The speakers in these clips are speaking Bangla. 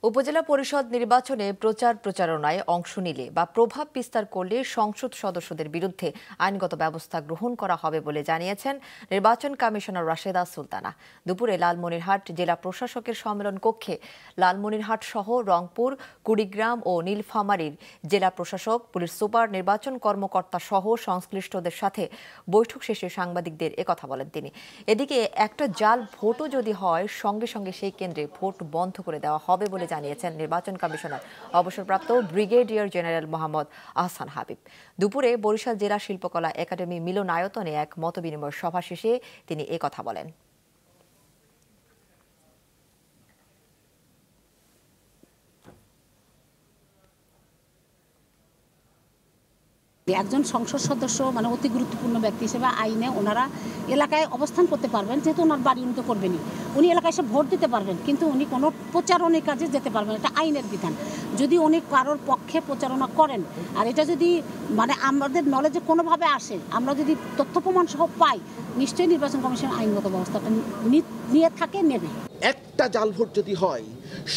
উপজেলা পরিষদ নির্বাচনে প্রচার প্রচারণায় অংশ নিলে বা প্রভাব বিস্তার করলে সংসদ সদস্যদের বিরুদ্ধে আইনগত ব্যবস্থা গ্রহণ করা হবে বলে জানিয়েছেন নির্বাচন কমিশনার রাশেদা সুলতানা। দুপুরে লালমনিরহাট জেলা প্রশাসকের সম্মেলন কক্ষে লালমনিরহাট সহ রংপুর, কুড়িগ্রাম ও নীলফামারীর জেলা প্রশাসক, পুলিশ সুপার, নির্বাচন কর্মকর্তা সহ সংশ্লিষ্টদের সাথে বৈঠক শেষে সাংবাদিকদের একথা বলেন তিনি। এদিকে একটা জাল ভোটও যদি হয় সঙ্গে সঙ্গে সেই কেন্দ্রে ভোট বন্ধ করে দেওয়া হবে বলে জানিয়েছেন নির্বাচন কমিশনার অবসরপ্রাপ্ত ব্রিগেডিয়ার জেনারেল মোহাম্মদ আহসান হাবিব। দুপুরে বরিশাল জেলা শিল্পকলা একাডেমি মিলনায়তনে এক মতবিনিময় সভা শেষে তিনি একথা বলেন। একজন সংসদ সদস্য মানে অতি গুরুত্বপূর্ণ ব্যক্তি হিসেবে আইনে ওনারা এলাকায় অবস্থান করতে পারবেন, যেহেতু ওনার বাড়ি উনি তো করবেনই, উনি এলাকায় এসে ভোট দিতে পারবেন, কিন্তু উনি কোনো প্রচারণের কাজে যেতে পারবেন, এটা আইনের বিধান। যদি উনি কারোর পক্ষে প্রচারণা করেন আর এটা যদি মানে আমাদের নলেজে কোনোভাবে আসে, আমরা যদি তথ্য প্রমাণ সহ পাই, নিশ্চয়ই নির্বাচন কমিশন আইনগত ব্যবস্থাটা নিয়ে থাকে, নেবে। একটা জাল ভোট যদি হয়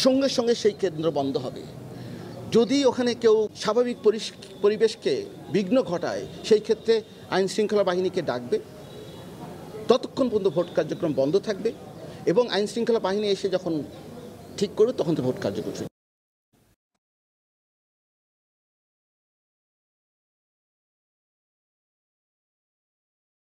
সঙ্গে সঙ্গে সেই কেন্দ্র বন্ধ হবে। যদি ওখানে কেউ স্বাভাবিক পরিবেশকে বিঘ্ন ঘটায়, সেই ক্ষেত্রে আইন শৃঙ্খলা বাহিনীকে ডাকবে, ততক্ষণ পর্যন্ত ভোট কার্যক্রম বন্ধ থাকবে এবং আইন শৃঙ্খলা বাহিনী এসে যখন ঠিক করবে তখন তো ভোট কার্যক্রম